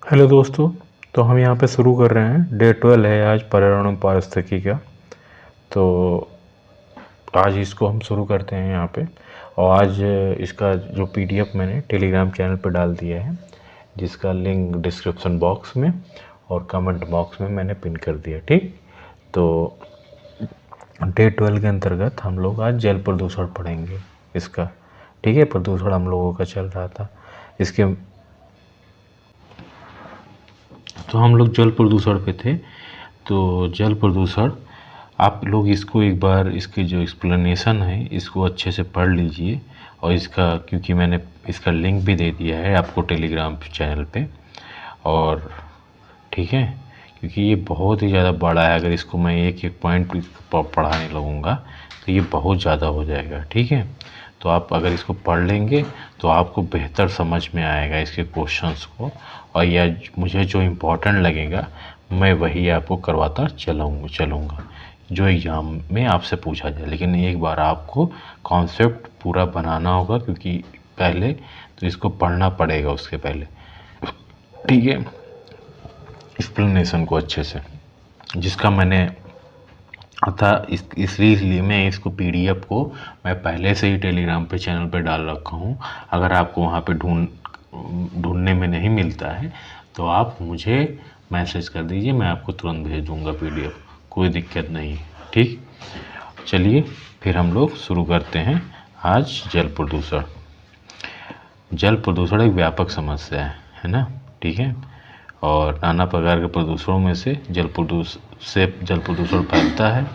Hello दोस्तों। तो हम यहाँ पे शुरू कर रहे हैं। डे 12 है आज पर्यावरण और पारिस्थितिकी का। तो आज इसको हम शुरू करते हैं यहाँ पे। और आज इसका जो पीडीएफ मैंने टेलीग्राम चैनल पे डाल दिया है, जिसका लिंक डिस्क्रिप्शन बॉक्स में और कमेंट बॉक्स में मैंने पिन कर दिया। ठीक, तो डे 12 के अंतर्गत हम लोग आज जल प्रदूषण पढ़ेंगे इसका। ठीक है, प्रदूषण हम लोगों का चल रहा था इसके। तो हम लोग जल प्रदूषण पे थे। तो जल प्रदूषण, आप लोग इसको एक बार इसकी जो एक्सप्लेनेशन है इसको अच्छे से पढ़ लीजिए। और इसका, क्योंकि मैंने इसका लिंक भी दे दिया है आपको टेलीग्राम चैनल पे। और ठीक है, क्योंकि ये बहुत ही ज़्यादा बड़ा है, अगर इसको मैं एक एक पॉइंट पढ़ाने लगूँगा तो ये बहुत ज़्यादा हो जाएगा। ठीक है, तो आप अगर इसको पढ़ लेंगे तो आपको बेहतर समझ में आएगा इसके क्वेश्चंस को। और या मुझे जो इम्पोर्टेंट लगेगा मैं वही आपको करवाता चलूँगा जो एग्ज़ाम में आपसे पूछा जाए। लेकिन एक बार आपको कॉन्सेप्ट पूरा बनाना होगा, क्योंकि पहले तो इसको पढ़ना पड़ेगा उसके पहले। ठीक है, एक्सप्लेनेशन को अच्छे से, जिसका मैंने इसलिए मैं इसको पीडीएफ को मैं पहले से ही टेलीग्राम पे चैनल पे डाल रखा हूँ। अगर आपको वहाँ पे ढूंढने में नहीं मिलता है तो आप मुझे मैसेज कर दीजिए, मैं आपको तुरंत भेज दूँगा पीडीएफ, कोई दिक्कत नहीं। ठीक, चलिए फिर हम लोग शुरू करते हैं। आज जल प्रदूषण। जल प्रदूषण एक व्यापक समस्या है ना। ठीक है, और नाना प्रकार के प्रदूषणों में से जल प्रदूषण फैलता है।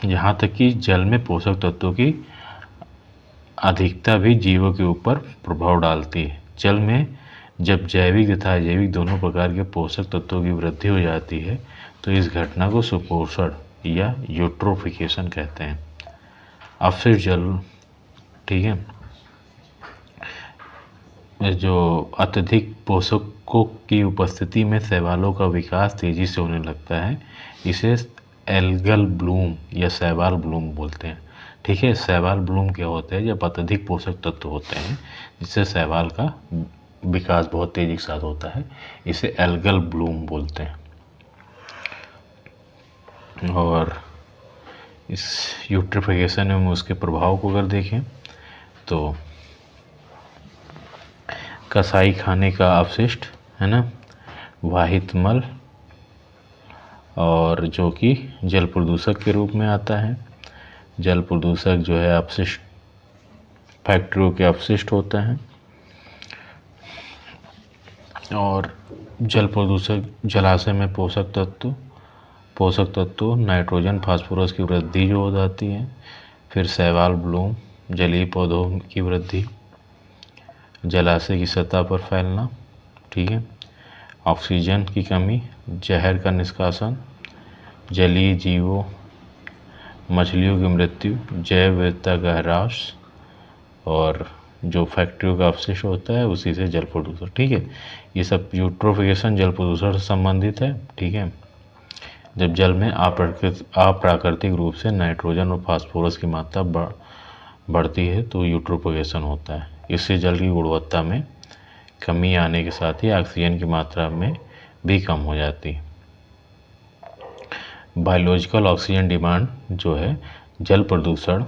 यहाँ तक कि जल में पोषक तत्वों की अधिकता भी जीवों के ऊपर प्रभाव डालती है। जल में जब जैविक तथा अजैविक दोनों प्रकार के पोषक तत्वों की वृद्धि हो जाती है तो इस घटना को सुपोषण या यूट्रोफिकेशन कहते हैं। अपशिष्ट जल, ठीक है, जो अत्यधिक पोषकों की उपस्थिति में शैवालों का विकास तेजी से होने लगता है, इसे एल्गल ब्लूम या शैवाल ब्लूम बोलते हैं। ठीक है, शैवाल ब्लूम क्या होता है? जब अत्यधिक पोषक तत्व होते हैं जिससे शैवाल का विकास बहुत तेजी के साथ होता है, इसे एल्गल ब्लूम बोलते हैं। और इस यूट्रिफिकेशन में उसके प्रभाव को अगर देखें तो कसाई खाने का अपशिष्ट है ना, वाहित मल, और जो कि जल प्रदूषक के रूप में आता है। जल प्रदूषक जो है अपशिष्ट, फैक्ट्रियों के अपशिष्ट होते हैं। और जल प्रदूषक जलाशय में पोषक तत्व नाइट्रोजन फास्फोरस की वृद्धि जो हो जाती है। फिर शैवाल ब्लूम, जलीय पौधों की वृद्धि, जलाशय की सतह पर फैलना। ठीक है, ऑक्सीजन की कमी, जहर का निष्कासन, जलीय जीवों मछलियों की मृत्यु, जैव विविधता का ह्रास, और जो फैक्ट्रियों का अपशिष्ट होता है उसी से जल प्रदूषण। ठीक है, ये सब यूट्रोफिकेशन जल प्रदूषण से संबंधित है। ठीक है, जब जल में अप्राकृतिक रूप से नाइट्रोजन और फास्फोरस की मात्रा बढ़ती है तो यूट्रोफिकेशन होता है। इससे जल की गुणवत्ता में कमी आने के साथ ही ऑक्सीजन की मात्रा में भी कम हो जाती है। बायोलॉजिकल ऑक्सीजन डिमांड जो है जल प्रदूषण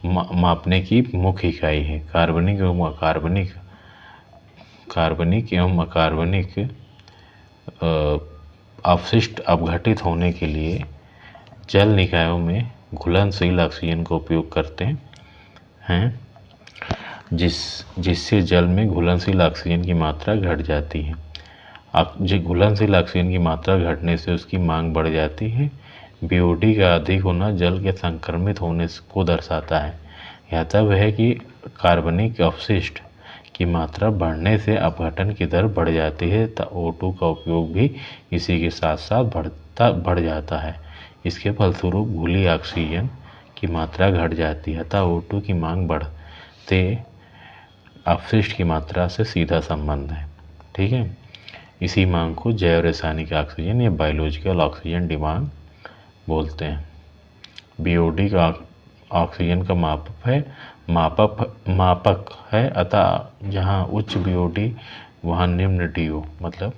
मापने की मुख्य इकाई है। कार्बनिक एवं अकार्बनिक अपशिष्ट अपघटित होने के लिए जल निकायों में घुलनशील ऑक्सीजन का उपयोग करते हैं, जिससे जल में घुलनशील ऑक्सीजन की मात्रा घट जाती है। घुलनशील ऑक्सीजन की मात्रा घटने से उसकी मांग बढ़ जाती है। बीओडी का अधिक होना जल के संक्रमित होने को दर्शाता है। यह तब है कि कार्बनिक अपशिष्ट की मात्रा बढ़ने से अपघटन की दर बढ़ जाती है तो O2 का उपयोग भी इसी के साथ साथ बढ़ जाता है। इसके फलस्वरूप घुली ऑक्सीजन की मात्रा घट जाती है अतः O2 की मांग बढ़ते अपशिष्ट की मात्रा से सीधा संबंध है। ठीक है, इसी मांग को जैव रासायनिक ऑक्सीजन या बायोलॉजिकल ऑक्सीजन डिमांड बोलते हैं। बीओडी का ऑक्सीजन का मापक है, अतः जहाँ उच्च BOD वहाँ निम्न DO, मतलब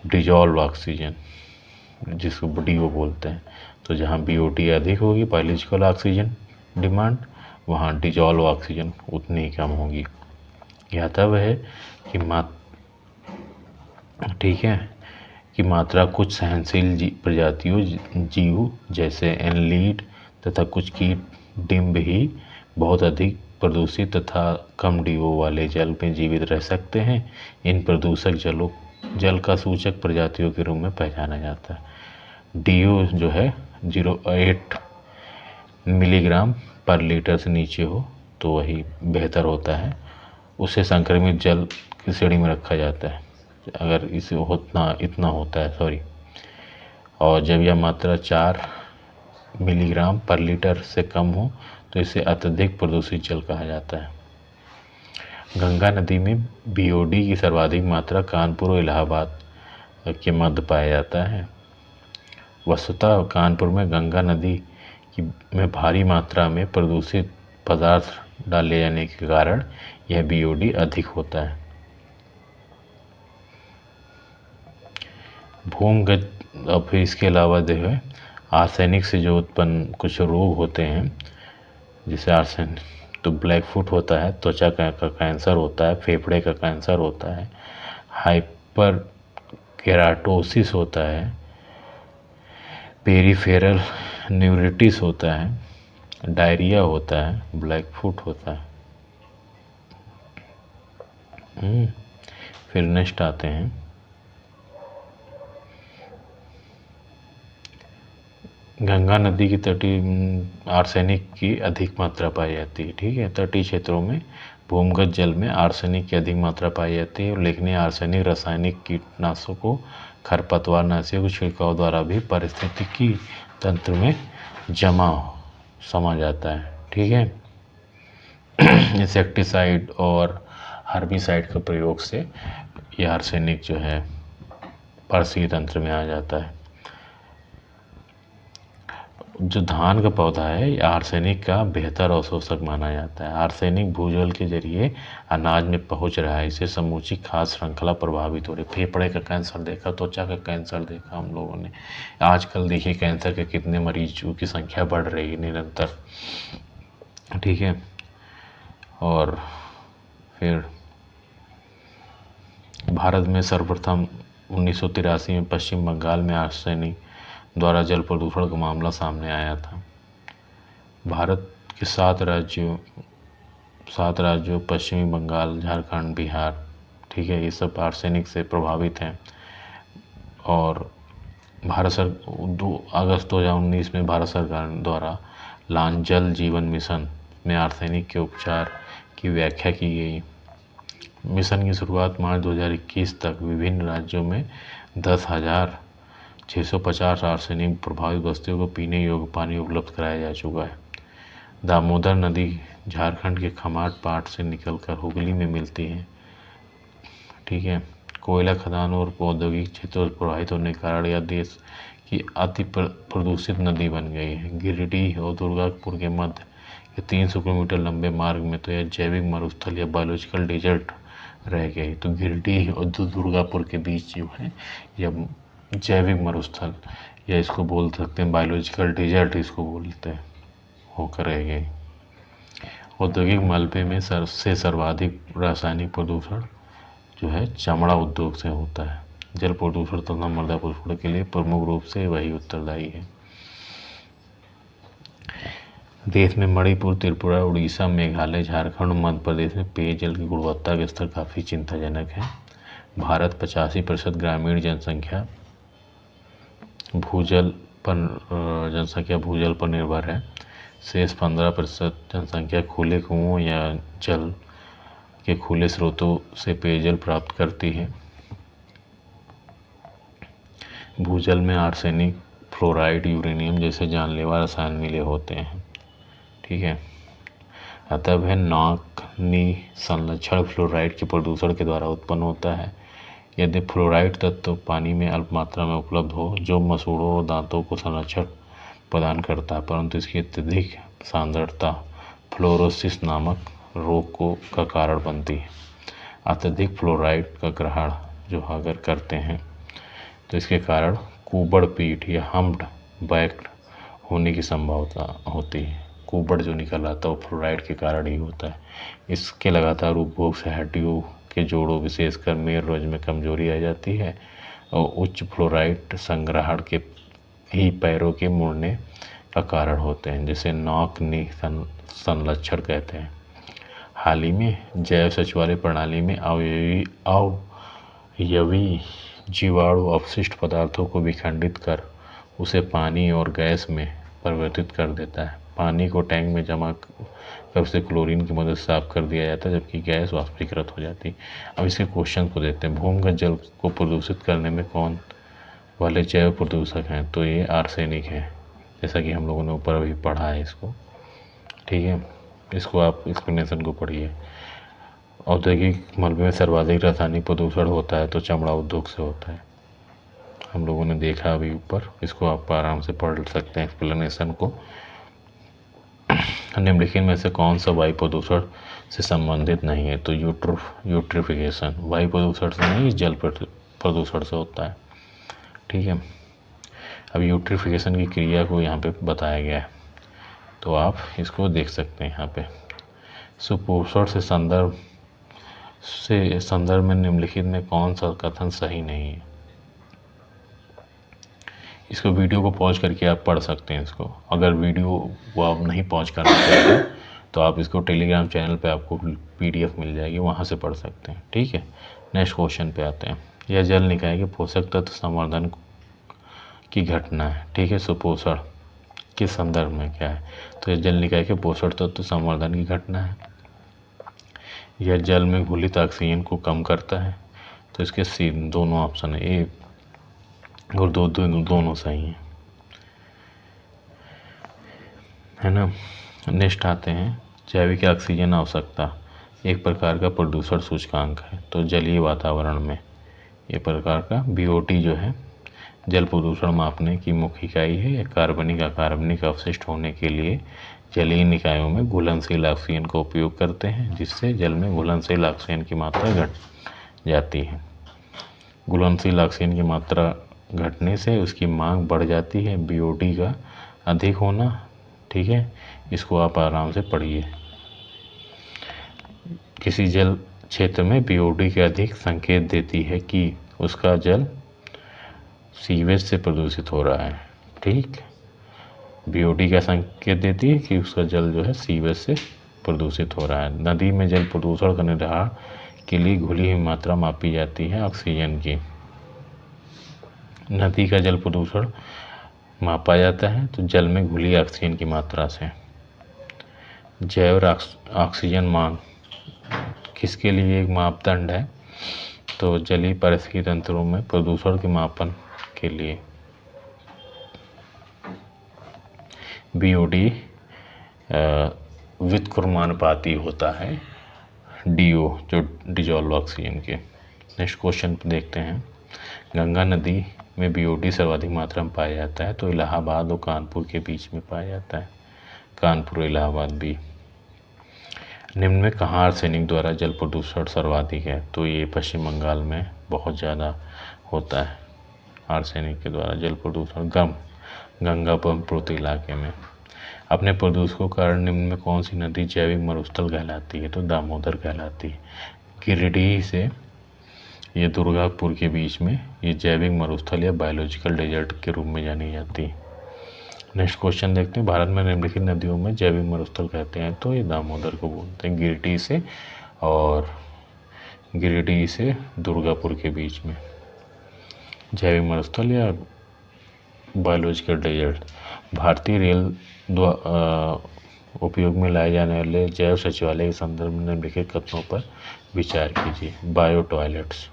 डिजॉल्व ऑक्सीजन, जिसको DO बोलते हैं। तो जहाँ BOD अधिक होगी, बायोलॉजिकल ऑक्सीजन डिमांड, वहाँ डिजॉल्व ऑक्सीजन उतनी ही कम होगी। यह तब है कि ठीक है, कि मात्रा कुछ सहनशील प्रजातियों जीव जैसे एनलीड तथा कुछ कीट डिम्ब ही बहुत अधिक प्रदूषित तथा कम DO वाले जल में जीवित रह सकते हैं। इन प्रदूषक जल का सूचक प्रजातियों के रूप में पहचाना जाता है। DO जो है 0.8 मिलीग्राम पर लीटर से नीचे हो तो वही बेहतर होता है, उसे संक्रमित जल की श्रेणी में रखा जाता है अगर इसे इतना होता है, सॉरी। और जब यह मात्रा 4 मिलीग्राम पर लीटर से कम हो तो इसे अत्यधिक प्रदूषित जल कहा जाता है। गंगा नदी में BOD की सर्वाधिक मात्रा कानपुर और इलाहाबाद के मध्य पाया जाता है। वस्तुतः कानपुर में गंगा नदी में भारी मात्रा में प्रदूषित पदार्थ डाले जाने के कारण यह BOD अधिक होता है। भूमिगत, और फिर इसके अलावा जो है आर्सेनिक से जो उत्पन्न कुछ रोग होते हैं, जैसे आर्सेनिक तो ब्लैक फुट होता है, त्वचा का कैंसर होता है, फेफड़े का कैंसर होता है, हाइपर केराटोसिस होता है, पेरिफेरल न्यूरिटिस होता है, डायरिया होता है, ब्लैक फुट होता है। फिर नेक्स्ट आते हैं गंगा नदी की तटीय आर्सेनिक की अधिक मात्रा पाई जाती है। ठीक है, तटीय क्षेत्रों में भूमिगत जल में आर्सेनिक की अधिक मात्रा पाई जाती है, लेकिन आर्सेनिक रासायनिक कीटनाशकों, खरपतवार नाशियों के छिड़काव द्वारा भी पारिस्थितिकी तंत्र में समा जाता है। ठीक है, इंसेक्टिसाइड और हर्बिसाइड के प्रयोग से यह आर्सेनिक जो है पारिस्थितिकी तंत्र में आ जाता है। जो धान का पौधा है ये आर्सेनिक का बेहतर अवशोषक माना जाता है। आर्सेनिक भूजल के जरिए अनाज में पहुंच रहा है, इससे समूची खाद्य श्रृंखला प्रभावित हो रही। फेफड़े का कैंसर देखा, त्वचा का कैंसर देखा हम लोगों ने। आजकल देखिए कैंसर के कितने मरीजों की संख्या बढ़ रही है निरंतर। ठीक है, और फिर भारत में सर्वप्रथम 1983 में पश्चिम बंगाल में आर्सेनिक द्वारा जल प्रदूषण का मामला सामने आया था। भारत के 7 राज्यों पश्चिमी बंगाल, झारखंड, बिहार, ठीक है, ये सब आर्सेनिक से प्रभावित हैं। और 2 अगस्त 2019 में भारत सरकार द्वारा लॉन्च जल जीवन मिशन में आर्सेनिक के उपचार की व्याख्या की गई। मिशन की शुरुआत मार्च 2021 तक विभिन्न राज्यों में 10,650 आर्सेनिक प्रभावित बस्तियों को पीने योग्य पानी उपलब्ध कराया जा चुका है। दामोदर नदी झारखंड के खमाट पाट से निकलकर हुगली में मिलती है। ठीक है, कोयला खदान और औद्योगिक क्षेत्रों से प्रभावित होने के कारण यह देश की अति प्रदूषित नदी बन गई है। गिरिडीह और दुर्गापुर के मध्य के 300 किलोमीटर लंबे मार्ग में तो यह जैविक मरुस्थल या बायोलॉजिकल डेजर्ट रह गई। तो गिरिडीह और दुर्गापुर के बीच जो है यह जैविक मरुस्थल, या इसको बोल सकते हैं बायोलॉजिकल डेजर्ट, इसको बोलते हैं, होकर रह गई। औद्योगिक मलबे में सबसे सर्वाधिक रासायनिक प्रदूषण जो है चमड़ा उद्योग से होता है। जल प्रदूषण तथा मृदा प्रदूषण के लिए प्रमुख रूप से वही उत्तरदायी है। देश में मणिपुर, त्रिपुरा, उड़ीसा, मेघालय, झारखंड और मध्य प्रदेश में पेयजल की गुणवत्ता के स्तर काफ़ी चिंताजनक है। भारत 85% ग्रामीण जनसंख्या भूजल पर निर्भर है। शेष 15% जनसंख्या खुले कुओं या जल के खुले स्रोतों से पेयजल प्राप्त करती है। भूजल में आर्सेनिक, फ्लोराइड, यूरेनियम जैसे जानलेवा रसायन मिले होते हैं। ठीक है, अतः वह नाक संलक्षण फ्लोराइड के प्रदूषण के द्वारा उत्पन्न होता है। यदि फ्लोराइड तत्व पानी में अल्प मात्रा में उपलब्ध हो, जो मसूड़ों और दांतों को संरक्षण प्रदान करता है, परंतु इसकी अत्यधिक सांद्रता फ्लोरोसिस नामक रोग का कारण बनती है। अत्यधिक फ्लोराइड का ग्रहण जो अगर करते हैं तो इसके कारण कुबड़ पीठ या हम्प्ड बैक होने की संभावना होती है। कुबड़ जो निकल आता है वो फ्लोराइड के कारण ही होता है। इसके लगातार उपभोग से हड्डियों के जोड़ों विशेषकर मेर रोज में कमजोरी आ जाती है और उच्च फ्लोराइड संग्रहण के ही पैरों के मुड़ने का कारण होते हैं, जिसे नॉक नी संलक्षण कहते हैं। हाल ही में जैव सचिवालय प्रणाली में अवयवी जीवाणु अपशिष्ट पदार्थों को विखंडित कर उसे पानी और गैस में परिवर्तित कर देता है। पानी को टैंक में जमा कर उसे क्लोरीन की मदद से साफ कर दिया जाता है, जबकि गैस वाष्पीकृत हो जाती है। अब इसके क्वेश्चन को देखते हैं। भूमिगत जल को प्रदूषित करने में कौन वाले जैव प्रदूषक हैं? तो ये आर्सेनिक है, जैसा कि हम लोगों ने ऊपर अभी पढ़ा है इसको। ठीक है, इसको आप एक्सप्लेनेशन को पढ़िए। औद्योगिक मलबे में सर्वाधिक रासायनिक प्रदूषण होता है तो चमड़ा उद्योग से होता है। हम लोगों ने देखा अभी ऊपर, इसको आप आराम से पढ़ सकते हैं एक्सप्लेनेशन को। निम्नलिखित में से कौन सा वायु प्रदूषण से संबंधित नहीं है? तो यूट्रिफिकेशन वायु प्रदूषण से नहीं, जल प्रदूषण से होता है। ठीक है, अब यूट्रिफिकेशन की क्रिया को यहाँ पे बताया गया है, तो आप इसको देख सकते हैं यहाँ पे। सुपोषण से संदर्भ में निम्नलिखित में कौन सा कथन सही नहीं है? इसको वीडियो को पॉज करके आप पढ़ सकते हैं इसको। अगर वीडियो को आप नहीं पॉज करना चाहते तो आप इसको टेलीग्राम चैनल पे आपको PDF मिल जाएगी, वहाँ से पढ़ सकते हैं। ठीक है, नेक्स्ट क्वेश्चन पे आते हैं। यह जल निकाय के पोषक तत्व संवर्धन की घटना है। ठीक है, सुपोषण के संदर्भ में क्या है? तो यह जल निकाय के पोषक तत्व संवर्धन की घटना है। यह जल में घुलित ऑक्सीजन को कम करता है। तो इसके दोनों ऑप्शन है, ए और दोनों सही है ना। नेक्स्ट आते हैं, जैविक ऑक्सीजन आवश्यकता एक प्रकार का प्रदूषण सूचकांक है। तो जलीय वातावरण में ये प्रकार का BOT जो है जल प्रदूषण मापने की मुख्य इकाई है। यह कार्बनिक अकार्बनिक अवशिष्ट होने के लिए जलीय निकायों में घुलनशील ऑक्सीजन का उपयोग करते हैं, जिससे जल में घुलनशील ऑक्सीजन की मात्रा घट जाती है। घुलनशील ऑक्सीजन की मात्रा घटने से उसकी मांग बढ़ जाती है, BOT का अधिक होना। ठीक है, इसको आप आराम से पढ़िए। किसी जल क्षेत्र में BOT के अधिक संकेत देती है कि उसका जल सीवेज से प्रदूषित हो रहा है। ठीक, BOT का संकेत देती है कि उसका जल जो है सीवेज से प्रदूषित हो रहा है। नदी में जल प्रदूषण का निर्धारण के लिए घुली हुई मात्रा मापी जाती है ऑक्सीजन की। नदी का जल प्रदूषण मापा जाता है तो जल में घुली ऑक्सीजन की मात्रा से। जैव ऑक्सीजन मांग किसके लिए एक मापदंड है? तो जलीय पारिस्थितिकी तंत्रों में प्रदूषण के मापन के लिए। BOT व्युत्क्रमानुपाती होता है DO जो डिजॉल्व ऑक्सीजन के। नेक्स्ट क्वेश्चन देखते हैं। गंगा नदी में BOT सर्वाधिक मात्रा में पाया जाता है, तो इलाहाबाद और कानपुर के बीच में पाया जाता है। कानपुर इलाहाबाद भी। निम्न में कहाँ आर्सेनिक द्वारा जल प्रदूषण सर्वाधिक है? तो ये पश्चिम बंगाल में बहुत ज़्यादा होता है आर्सेनिक के द्वारा जल प्रदूषण। गंगा ब्रह्मपुत्र इलाके में। अपने प्रदूषकों के कारण निम्न में कौन सी नदी जैविक मरुस्थल कहलाती है? तो दामोदर कहलाती है। गिरिडीह से ये दुर्गापुर के बीच में ये जैविक मरुस्थल या बायोलॉजिकल डेजर्ट के रूप में जानी जाती है। नेक्स्ट क्वेश्चन देखते हैं। भारत में निम्नलिखित नदियों में जैविक मरुस्थल कहते हैं? तो ये दामोदर को बोलते हैं। गिरिडीह से और गिरिडीह से दुर्गापुर के बीच में जैविक मरुस्थल या बायोलॉजिकल डेजर्ट। भारतीय रेल उपयोग में लाए जाने वाले जैव सचिवालय के संदर्भ में निम्नलिखित कथनों पर विचार कीजिए। Bio toilets.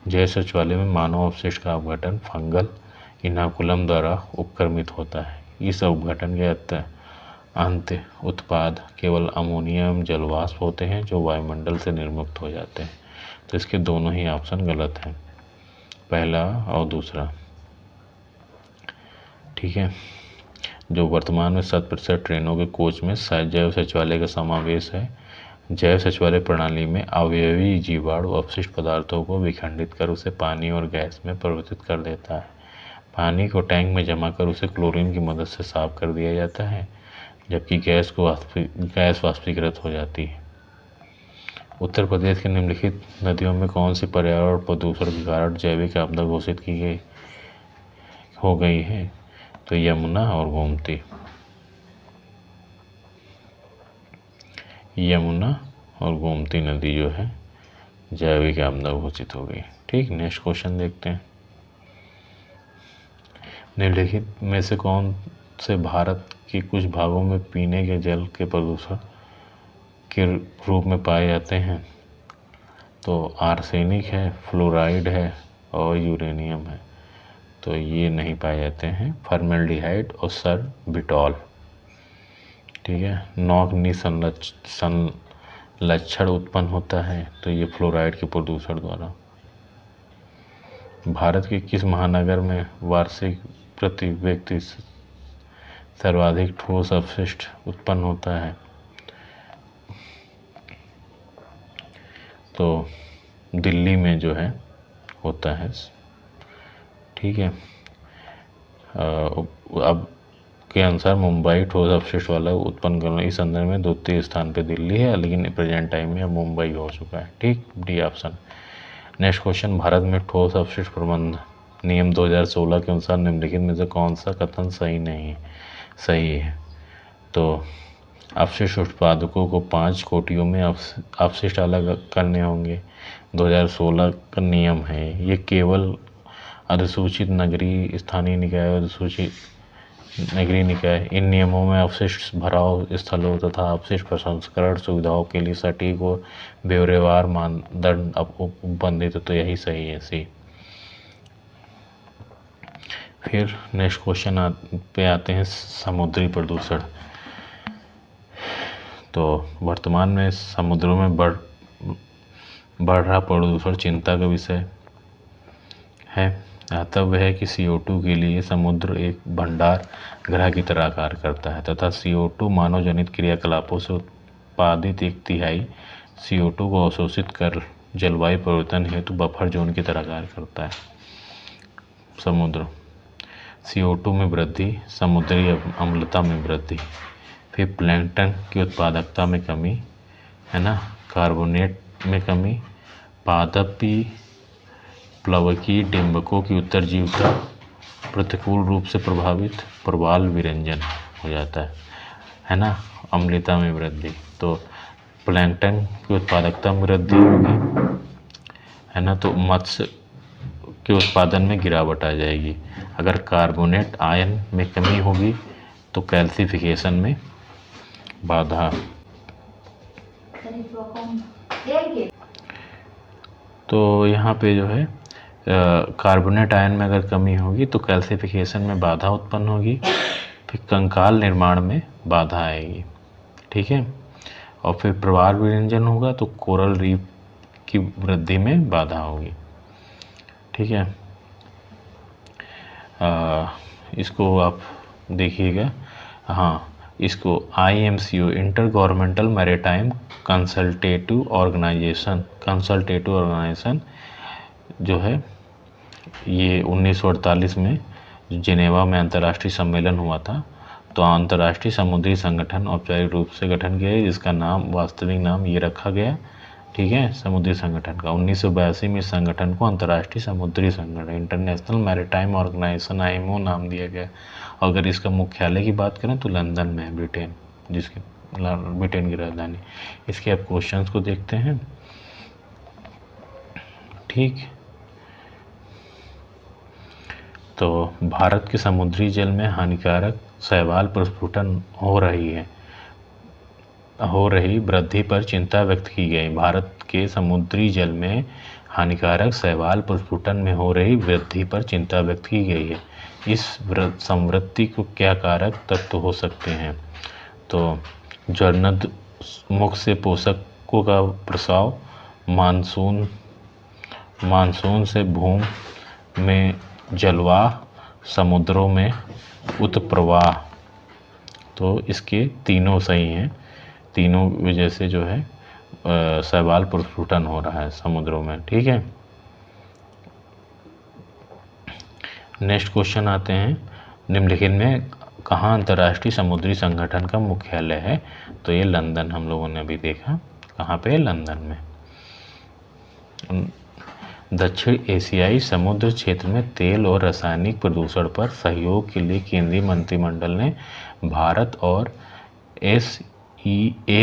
जैव सचिवालय में मानव अपशिष्ट का अपघटन फंगल इनाकुलम द्वारा उपक्रमित होता है। इस अपघटन के अंत उत्पाद केवल अमोनिया एवं जलवाष्प होते हैं जो वायुमंडल से निर्मुक्त हो जाते हैं। तो इसके दोनों ही ऑप्शन गलत हैं, पहला और दूसरा। ठीक है, जो वर्तमान में 7% ट्रेनों के कोच में जैव सचिवालय का समावेश है। जैव सचिवालय प्रणाली में अवयवी जीवाणु अपशिष्ट पदार्थों को विखंडित कर उसे पानी और गैस में परिवर्तित कर देता है। पानी को टैंक में जमा कर उसे क्लोरीन की मदद से साफ कर दिया जाता है, जबकि गैस वाष्पीकृत हो जाती है। उत्तर प्रदेश की निम्नलिखित नदियों में कौन सी पर्यावरण प्रदूषण के कारण जैविक आपदा घोषित हो गई है? तो यमुना और गोमती। यमुना और गोमती नदी जो है जैविक आपदा घोषित हो गई। ठीक, नेक्स्ट क्वेश्चन देखते हैं। निम्नलिखित में से कौन से भारत के कुछ भागों में पीने के जल के प्रदूषण के रूप में पाए जाते हैं? तो आर्सेनिक है, फ्लोराइड है और यूरेनियम है। तो ये नहीं पाए जाते हैं, फॉर्मेल्डिहाइड और सरबिटॉल। ठीक है, नौकनी संलक्षण उत्पन्न होता है, तो ये फ्लोराइड के प्रदूषण द्वारा। भारत के किस महानगर में वार्षिक प्रति व्यक्ति सर्वाधिक ठोस अपशिष्ट उत्पन्न होता है? तो दिल्ली में जो है होता है। ठीक है, अब के अनुसार मुंबई ठोस अपशिष्ट वाला उत्पन्न करना इस संदर्भ में द्वितीय स्थान पे दिल्ली है, लेकिन प्रेजेंट टाइम में अब मुंबई हो चुका है। ठीक, D option. Next question, Bharat में ठोस अपशिष्ट प्रबंधन नियम 2016 के अनुसार निम्नलिखित में से कौन सा कथन सही है? तो अपशिष्ट उत्पादकों को 5 कोटियों में अपशिष्ट अलग करने होंगे। 2016 का नियम है, ये केवल अधिसूचित नगरीय स्थानीय निकाय, अधिसूचित नगरीय निकाय, इन नियमों में अपशिष्ट भराव स्थलों तथा अपशिष्ट प्रसंस्करण सुविधाओं के लिए सटीक और ब्यौरेवार मानदंड उपबंधित। तो यही सही है, सी। फिर नेक्स्ट क्वेश्चन पे आते हैं, समुद्री प्रदूषण। तो वर्तमान में समुद्रों में बढ़ रहा प्रदूषण चिंता का विषय है। ज्ञातव्य है कि CO2 के लिए समुद्र एक भंडार गृह की तरह कार्य करता है तथा CO2 मानव जनित क्रियाकलापों से उत्पादित 1/3 CO2 को अवशोषित कर जलवायु परिवर्तन हेतु बफर जोन की तरह कार्य करता है। समुद्र, CO2 में वृद्धि, समुद्री अम्लता में वृद्धि, फिर प्लैंकटन की उत्पादकता में कमी, है ना, कार्बोनेट में कमी, पादपी प्लवकीय डिंबकों की उत्तरजीविता प्रतिकूल रूप से प्रभावित, प्रवाल विरंजन हो जाता है ना, अम्लता में वृद्धि। तो प्लैंकटन की उत्पादकता में वृद्धि होगी, है ना, तो मत्स्य के उत्पादन में गिरावट आ जाएगी। अगर कार्बोनेट आयन में कमी होगी तो कैल्सिफिकेशन में बाधा। तो यहाँ पे जो है कार्बोनेट आयन में अगर कमी होगी तो कैल्सिफिकेशन में बाधा उत्पन्न होगी, फिर कंकाल निर्माण में बाधा आएगी। ठीक है, और फिर प्रवाल विरंजन होगा तो कोरल रीफ की वृद्धि में बाधा होगी। ठीक है, इसको आप देखिएगा। हाँ, इसको IMCO inter governmental maritime consultative organisation जो है, ये 1948 में जिनेवा में अंतर्राष्ट्रीय सम्मेलन हुआ था। तो अंतर्राष्ट्रीय समुद्री संगठन औपचारिक रूप से गठन किया है, जिसका नाम, वास्तविक नाम ये रखा गया। ठीक है, समुद्री संगठन का 1982 में इस संगठन को अंतर्राष्ट्रीय समुद्री संगठन इंटरनेशनल मैरीटाइम ऑर्गेनाइजेशन IMO नाम दिया गया। अगर इसका मुख्यालय की बात करें तो लंदन में है, ब्रिटेन की राजधानी। इसके अब क्वेश्चंस को देखते हैं। ठीक, तो भारत के समुद्री जल में हानिकारक शैवाल प्रस्फुटन हो रही वृद्धि पर चिंता व्यक्त की गई। भारत के समुद्री जल में हानिकारक शैवाल प्रस्फुटन में हो रही वृद्धि पर चिंता व्यक्त की गई है। इस संवृत्ति को क्या कारक तत्व हो सकते हैं? तो ज्वलनोन्मुख से पोषकों का प्रसाव, मानसून से भूमि में जलवाह, समुद्रों में उत्प्रवाह, तो इसके तीनों सही हैं, तीनों वजह से जो है शैवाल प्रस्फुटन हो रहा है समुद्रों में। ठीक है, नेक्स्ट क्वेश्चन आते हैं, निम्नलिखित में कहाँ अंतर्राष्ट्रीय समुद्री संगठन का मुख्यालय है? तो ये लंदन, हम लोगों ने अभी देखा, कहाँ पे? लंदन में। दक्षिण एशियाई समुद्र क्षेत्र में तेल और रासायनिक प्रदूषण पर सहयोग के लिए केंद्रीय मंत्रिमंडल ने भारत और SACEP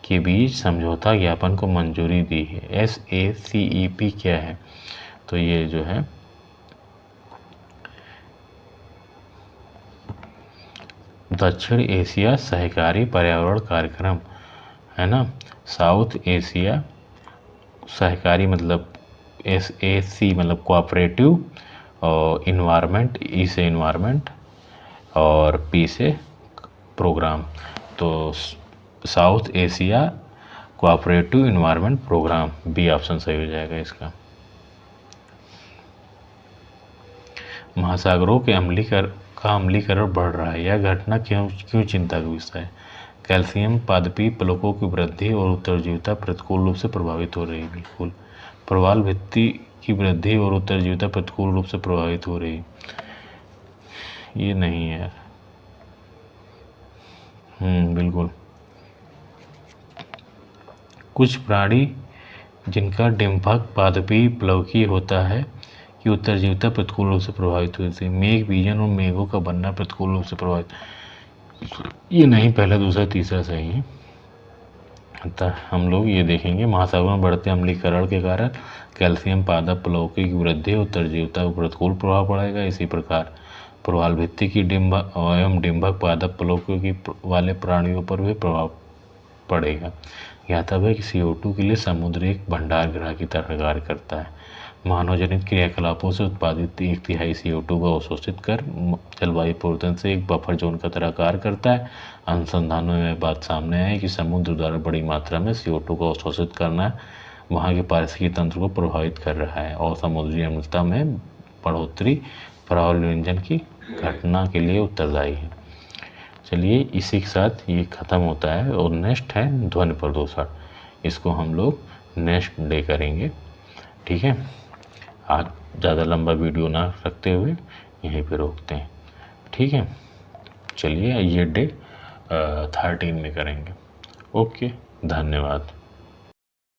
के बीच समझौता ज्ञापन को मंजूरी दी है। SACEP क्या है? तो ये जो है दक्षिण एशिया सहकारी पर्यावरण कार्यक्रम है ना। साउथ एशिया सहकारी मतलब SAC मतलब कोऑपरेटिव, और इन्वायरमेंट, ई से इन्वायरमेंट, और P से प्रोग्राम। तो South Asia cooperative environment programme, B option सही हो जाएगा इसका। महासागरों के अम्लीकरण बढ़ रहा है, यह घटना क्यों चिंता का विषय है? कैल्शियम पादपीय प्लवकों की वृद्धि और उत्तरजीविता प्रतिकूल रूप से प्रभावित हो रही है। बिल्कुल, प्रवाल भित्ति की वृद्धि और उत्तरजीविता प्रतिकूल रूप से प्रभावित हो रही है। ये नहीं है यार। बिल्कुल, कुछ प्राणी जिनका डिंभक पादपीय प्लवकीय होता है कि उत्तरजीविता प्रतिकूल रूप से प्रभावित हुई थी। मेघ बीजन और मेघों का बनना प्रतिकूल रूप से प्रभावित, ये नहीं, पहला दूसरा तीसरा सही है। अतः हम लोग ये देखेंगे, महासागरों में बढ़ते अम्लीकरण के कारण कैल्शियम पादप प्लवकी की वृद्धि उत्तरजीविता को प्रतिकूल प्रभाव पड़ेगा। इसी प्रकार प्रवाल भित्ति की डिंभक एवं डिंभक पादप प्लवकी वाले प्राणियों पर भी प्रभाव पड़ेगा। ज्ञातव्य है कि CO2 के लिए समुद्र एक भंडार गृह की तरह कार्य करता है। मानवजनित क्रियाकलापों से उत्पादित 1/3 CO2 को अवशोषित कर जलवायु परिवर्तन से एक बफर जोन का तरह कार्य करता है। अनुसंधानों में बात सामने आई कि समुद्र द्वारा बड़ी मात्रा में CO2 को अवशोषित करना वहाँ के पारिस्थितिक तंत्र को प्रभावित कर रहा है और समुद्री अम्लता में बढ़ोतरी परावलंबन की घटना के लिए उत्तरदायी है। चलिए, इसी के साथ ये ख़त्म होता है और नेक्स्ट है ध्वनि प्रदूषण। इसको हम लोग नेक्स्ट डे करेंगे। ठीक है, आज ज़्यादा लंबा वीडियो ना रखते हुए यहीं पे रोकते हैं। ठीक है, चलिए ये डे 13 में करेंगे। ओके, धन्यवाद।